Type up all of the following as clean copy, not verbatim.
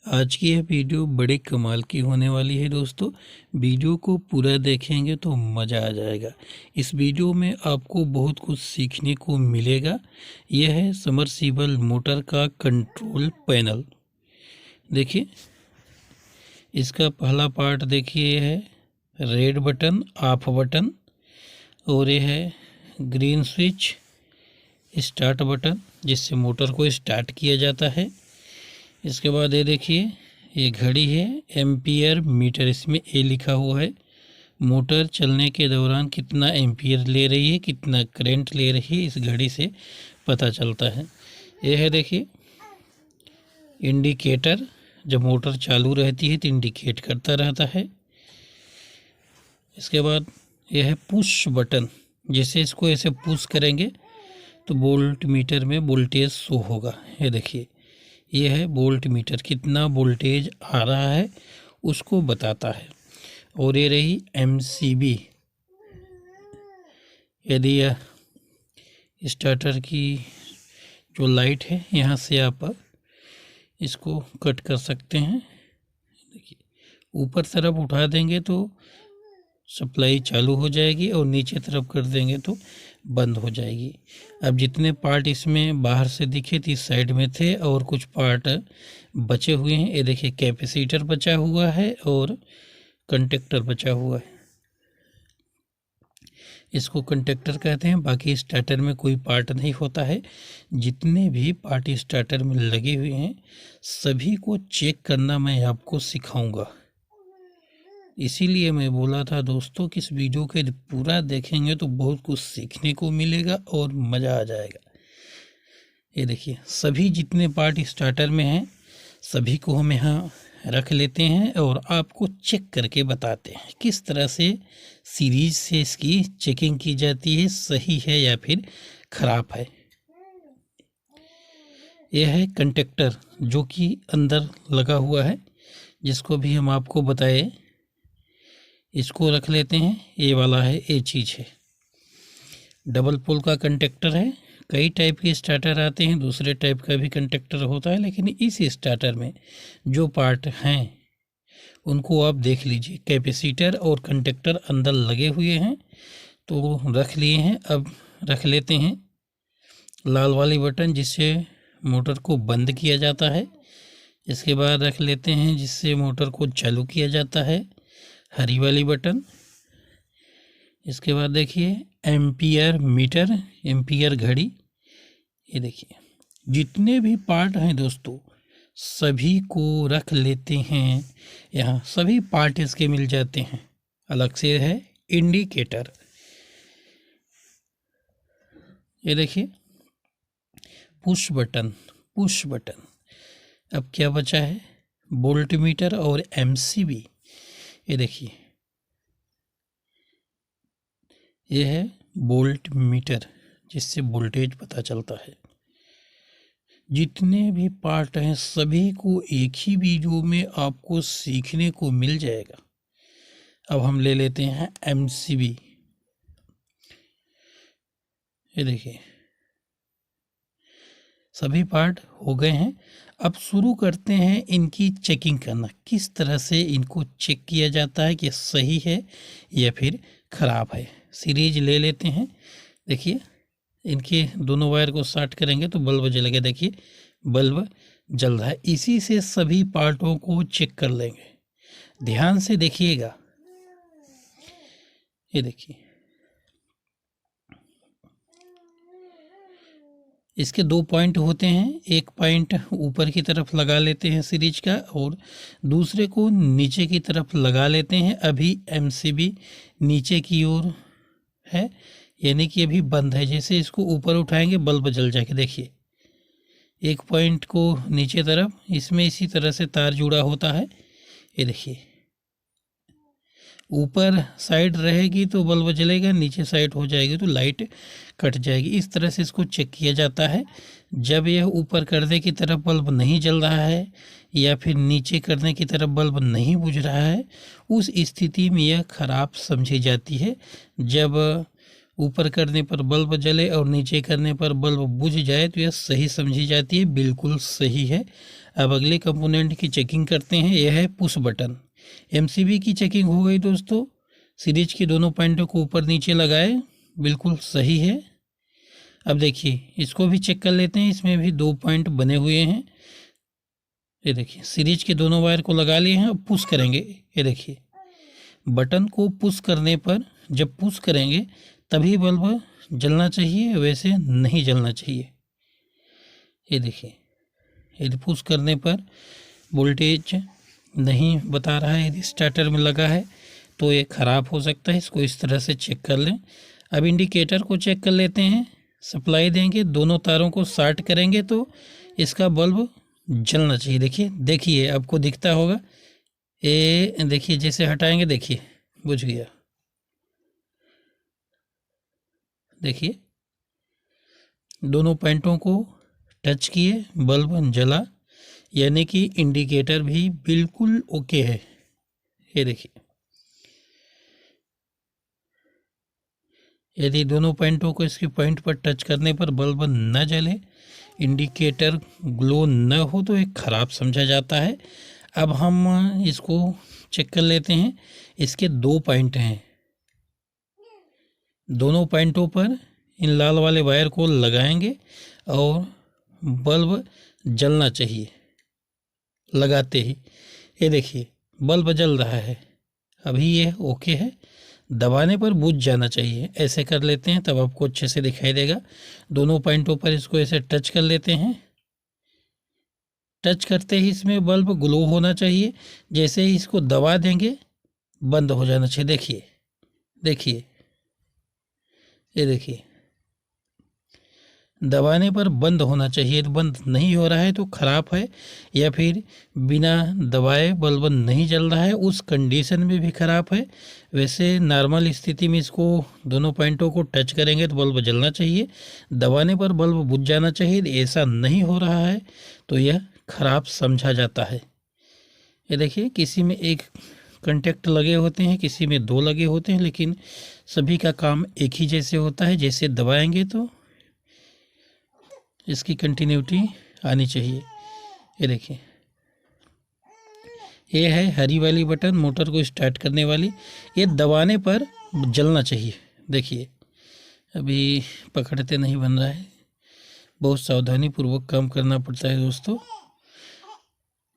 आज की यह वीडियो बड़े कमाल की होने वाली है दोस्तों। वीडियो को पूरा देखेंगे तो मज़ा आ जाएगा। इस वीडियो में आपको बहुत कुछ सीखने को मिलेगा। यह है समरसीबल मोटर का कंट्रोल पैनल। देखिए, इसका पहला पार्ट देखिए, यह है रेड बटन, ऑफ बटन, और यह है ग्रीन स्विच, स्टार्ट बटन, जिससे मोटर को स्टार्ट किया जाता है। इसके बाद ये देखिए, ये घड़ी है, एम्पियर मीटर, इसमें ए लिखा हुआ है। मोटर चलने के दौरान कितना एम्पियर ले रही है, कितना करंट ले रही है, इस घड़ी से पता चलता है। यह है देखिए इंडिकेटर, जब मोटर चालू रहती है तो इंडिकेट करता रहता है। इसके बाद यह है पुश बटन, जैसे इसको ऐसे पुश करेंगे तो वोल्ट मीटर में वोल्टेज शो होगा। ये देखिए, यह है वोल्ट मीटर, कितना वोल्टेज आ रहा है उसको बताता है। और ये रही MCB, यदि यह स्टार्टर की जो लाइट है यहाँ से आप इसको कट कर सकते हैं। देखिए, ऊपर तरफ उठा देंगे तो सप्लाई चालू हो जाएगी और नीचे तरफ कर देंगे तो बंद हो जाएगी। अब जितने पार्ट इसमें बाहर से दिखे थे इस साइड में थे, और कुछ पार्ट बचे हुए हैं। ये देखिए, कैपेसिटर बचा हुआ है और कंडक्टर बचा हुआ है, इसको कंडक्टर कहते हैं। बाकी स्टार्टर में कोई पार्ट नहीं होता है। जितने भी पार्ट स्टार्टर में लगे हुए हैं सभी को चेक करना मैं आपको सिखाऊंगा। इसीलिए मैं बोला था दोस्तों कि इस वीडियो के पूरा देखेंगे तो बहुत कुछ सीखने को मिलेगा और मज़ा आ जाएगा। ये देखिए, सभी जितने पार्ट स्टार्टर में हैं सभी को हम यहाँ रख लेते हैं और आपको चेक करके बताते हैं किस तरह से सीरीज से इसकी चेकिंग की जाती है, सही है या फिर ख़राब है। यह है कंडक्टर जो कि अंदर लगा हुआ है, जिसको भी हम आपको बताए। इसको रख लेते हैं, ये वाला है, ये चीज़ है। डबल पोल का कंडक्टर है। कई टाइप के स्टार्टर आते हैं, दूसरे टाइप का भी कंडक्टर होता है, लेकिन इस स्टार्टर में जो पार्ट हैं उनको आप देख लीजिए। कैपेसिटर और कंडक्टर अंदर लगे हुए हैं तो रख लिए हैं। अब रख लेते हैं लाल वाली बटन, जिससे मोटर को बंद किया जाता है। इसके बाद रख लेते हैं जिससे मोटर को चालू किया जाता है, हरी वाली बटन। इसके बाद देखिए एम्पियर मीटर, एम्पियर घड़ी। ये देखिए, जितने भी पार्ट हैं दोस्तों सभी को रख लेते हैं। यहाँ सभी पार्ट इसके मिल जाते हैं। अलग से है इंडिकेटर। ये देखिए पुश बटन, पुश बटन। अब क्या बचा है, वोल्ट मीटर और MCB। ये देखिए, यह है वोल्ट मीटर, जिससे वोल्टेज पता चलता है। जितने भी पार्ट हैं सभी को एक ही वीडियो में आपको सीखने को मिल जाएगा। अब हम ले लेते हैं MCB। ये देखिए, सभी पार्ट हो गए हैं। अब शुरू करते हैं इनकी चेकिंग करना, किस तरह से इनको चेक किया जाता है कि सही है या फिर ख़राब है। सीरीज ले लेते हैं। देखिए, इनके दोनों वायर को शॉर्ट करेंगे तो बल्ब जलेगा। देखिए, बल्ब जल रहा है। इसी से सभी पार्टों को चेक कर लेंगे। ध्यान से देखिएगा। ये देखिए, इसके 2 पॉइंट होते हैं। एक पॉइंट ऊपर की तरफ लगा लेते हैं सीरीज का, और दूसरे को नीचे की तरफ लगा लेते हैं। अभी MCB नीचे की ओर है, यानी कि अभी बंद है। जैसे इसको ऊपर उठाएंगे बल्ब जल जाएगा। देखिए, एक पॉइंट को नीचे तरफ, इसमें इसी तरह से तार जुड़ा होता है। ये देखिए, ऊपर साइड रहेगी तो बल्ब जलेगा, नीचे साइड हो जाएगी तो लाइट कट जाएगी। इस तरह से इसको चेक किया जाता है। जब यह ऊपर करने की तरफ बल्ब नहीं जल रहा है या फिर नीचे करने की तरफ बल्ब नहीं बुझ रहा है, उस स्थिति में यह खराब समझी जाती है। जब ऊपर करने पर बल्ब जले और नीचे करने पर बल्ब बुझ जाए तो यह सही समझी जाती है, बिल्कुल सही है। अब अगले कंपोनेंट की चेकिंग करते हैं। यह है पुश बटन। एमसीबी की चेकिंग हो गई दोस्तों। सीरीज के दोनों पॉइंटों को ऊपर नीचे लगाए, बिल्कुल सही है। अब देखिए इसको भी चेक कर लेते हैं। इसमें भी 2 पॉइंट बने हुए हैं। ये देखिए सीरीज के दोनों वायर को लगा लिए हैं। अब पुश करेंगे। ये देखिए बटन को पुश करने पर, जब पुश करेंगे तभी बल्ब जलना चाहिए, वैसे नहीं जलना चाहिए। ये देखिए यदि पुश करने पर वोल्टेज नहीं बता रहा है, यदि स्टार्टर में लगा है तो ये ख़राब हो सकता है। इसको इस तरह से चेक कर लें। अब इंडिकेटर को चेक कर लेते हैं। सप्लाई देंगे, दोनों तारों को शार्ट करेंगे तो इसका बल्ब जलना चाहिए। देखिए आपको दिखता होगा। ये देखिए जैसे हटाएंगे, देखिए बुझ गया। देखिए दोनों पॉइंटों को टच किए, बल्ब जला, यानी कि इंडिकेटर भी बिल्कुल ओके है। ये देखिए यदि दोनों पॉइंटों को इसके पॉइंट पर टच करने पर बल्ब न जले, इंडिकेटर ग्लो न हो तो एक ख़राब समझा जाता है। अब हम इसको चेक कर लेते हैं। इसके 2 पॉइंट हैं। दोनों पॉइंटों पर इन लाल वाले वायर को लगाएंगे और बल्ब जलना चाहिए लगाते ही। ये देखिए बल्ब जल रहा है, अभी ये ओके है। दबाने पर बुझ जाना चाहिए। ऐसे कर लेते हैं तब आपको अच्छे से दिखाई देगा। दोनों पॉइंटों पर इसको ऐसे टच कर लेते हैं। टच करते ही इसमें बल्ब ग्लो होना चाहिए। जैसे ही इसको दबा देंगे बंद हो जाना चाहिए। देखिए ये देखिए दबाने पर बंद होना चाहिए। तो बंद नहीं हो रहा है तो ख़राब है, या फिर बिना दबाए बल्ब नहीं जल रहा है, उस कंडीशन में भी ख़राब है। वैसे नॉर्मल स्थिति में इसको दोनों पॉइंटों को टच करेंगे तो बल्ब जलना चाहिए, दबाने पर बल्ब बुझ जाना चाहिए। ऐसा नहीं हो रहा है तो यह ख़राब समझा जाता है। ये देखिए किसी में 1 कंटेक्ट लगे होते हैं, किसी में 2 लगे होते हैं, लेकिन सभी का काम एक ही जैसे होता है। जैसे दबाएंगे तो इसकी कंटिन्यूटी आनी चाहिए। ये देखिए ये है हरी वाली बटन, मोटर को स्टार्ट करने वाली। ये दबाने पर जलना चाहिए। देखिए अभी पकड़ते नहीं बन रहा है, बहुत सावधानी पूर्वक काम करना पड़ता है दोस्तों।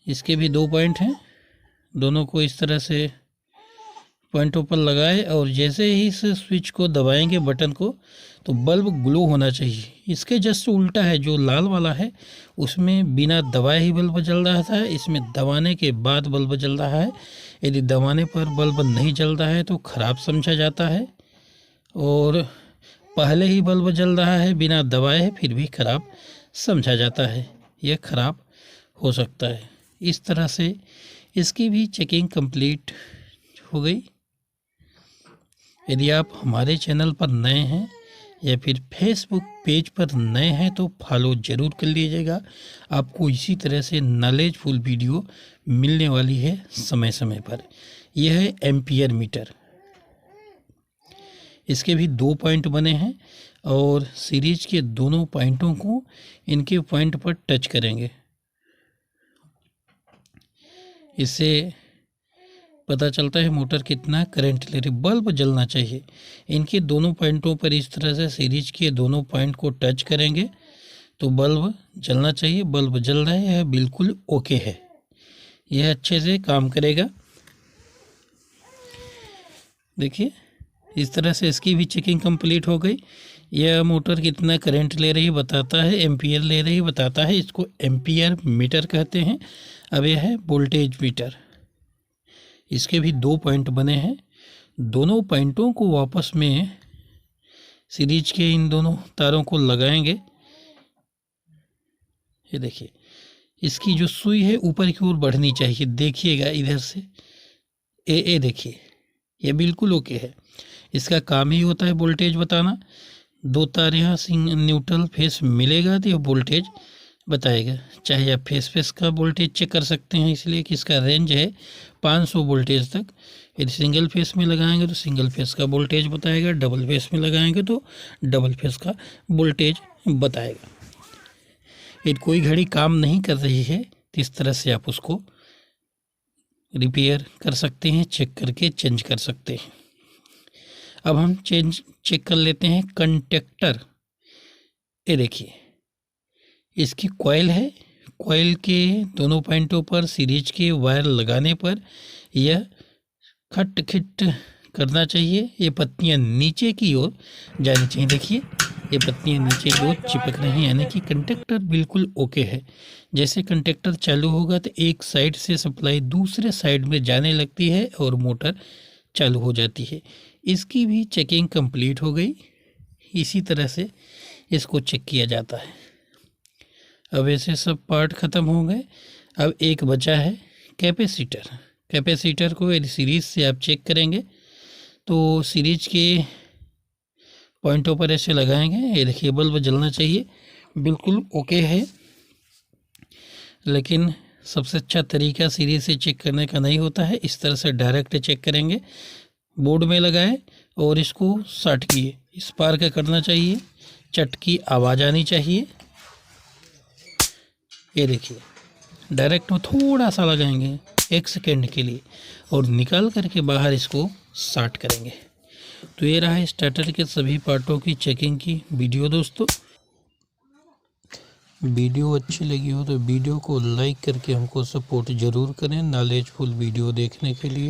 इसके भी 2 पॉइंट हैं। दोनों को इस तरह से पॉइंटों पर लगाए और जैसे ही इस स्विच को दबाएंगे बटन को तो बल्ब ग्लो होना चाहिए। इसके जस्ट उल्टा है, जो लाल वाला है उसमें बिना दबाए ही बल्ब जल रहा था, इसमें दबाने के बाद बल्ब जल रहा है। यदि दबाने पर बल्ब नहीं जल रहा है तो ख़राब समझा जाता है, और पहले ही बल्ब जल रहा है बिना दबाए फिर भी ख़राब समझा जाता है। यह ख़राब हो सकता है। इस तरह से इसकी भी चेकिंग कंप्लीट हो गई। यदि आप हमारे चैनल पर नए हैं या फिर फेसबुक पेज पर नए हैं तो फॉलो ज़रूर कर लीजिएगा। आपको इसी तरह से नॉलेजफुल वीडियो मिलने वाली है समय समय पर। यह है एम्पियर मीटर। इसके भी 2 पॉइंट बने हैं और सीरीज के दोनों पॉइंटों को इनके पॉइंट पर टच करेंगे। इससे पता चलता है मोटर कितना करंट ले रही। बल्ब जलना चाहिए। इनके दोनों पॉइंटों पर इस तरह से सीरीज के दोनों पॉइंट को टच करेंगे तो बल्ब जलना चाहिए। बल्ब जल रहा है, यह बिल्कुल ओके है, यह अच्छे से काम करेगा। देखिए इस तरह से इसकी भी चेकिंग कंप्लीट हो गई। यह मोटर कितना करंट ले रही बताता है, एम्पियर ले रही बताता है। इसको एम्पियर मीटर कहते हैं। अब यह है वोल्टेज मीटर। इसके भी 2 पॉइंट बने हैं। दोनों पॉइंटों को वापस में सीरीज के इन दोनों तारों को लगाएंगे। ये देखिए इसकी जो सुई है ऊपर की ओर बढ़नी चाहिए। देखिएगा इधर से ए देखिए ये बिल्कुल ओके है। इसका काम ही होता है वोल्टेज बताना। 2 तार यहाँ न्यूट्रल फेस मिलेगा तो ये वोल्टेज बताएगा। चाहे आप फेस का वोल्टेज चेक कर सकते हैं, इसलिए कि इसका रेंज है 500 वोल्टेज तक। यदि सिंगल फेस में लगाएंगे तो सिंगल फेस का वोल्टेज बताएगा, डबल फेस में लगाएंगे तो डबल फेस का वोल्टेज बताएगा। यदि कोई घड़ी काम नहीं कर रही है तो इस तरह से आप उसको रिपेयर कर सकते हैं, चेक करके चेंज कर सकते हैं। अब हम चेक कर लेते हैं कंडक्टर। ये देखिए, इसकी कॉइल है, कॉइल के दोनों पॉइंटों पर सीरीज के वायर लगाने पर यह खट खिट करना चाहिए। ये पत्तियां नीचे की ओर जानी चाहिए। देखिए, ये पत्तियां नीचे की ओर चिपक रही हैं, यानी कि कंडक्टर बिल्कुल ओके है। जैसे कंडक्टर चालू होगा तो एक साइड से सप्लाई दूसरे साइड में जाने लगती है और मोटर चालू हो जाती है। इसकी भी चेकिंग कंप्लीट हो गई। इसी तरह से इसको चेक किया जाता है। अब ऐसे सब पार्ट ख़त्म हो गए। अब एक बचा है कैपेसिटर। कैपेसिटर को यदि सीरीज से आप चेक करेंगे तो सीरीज के पॉइंटों पर ऐसे लगाएंगे। ये देखिए, बल्ब जलना चाहिए, बिल्कुल ओके है। लेकिन सबसे अच्छा तरीका सीरीज से चेक करने का नहीं होता है। इस तरह से डायरेक्ट चेक करेंगे, बोर्ड में लगाए और इसको शॉर्ट किए, इस पार का करना चाहिए, चट की आवाज़ आनी चाहिए। ये देखिए, डायरेक्ट में थोड़ा सा लगाएंगे 1 सेकेंड के लिए और निकाल करके बाहर इसको शॉर्ट करेंगे। तो ये रहा स्टार्टर के सभी पार्टों की चेकिंग की वीडियो। दोस्तों, वीडियो अच्छी लगी हो तो वीडियो को लाइक करके हमको सपोर्ट ज़रूर करें नॉलेजफुल वीडियो देखने के लिए।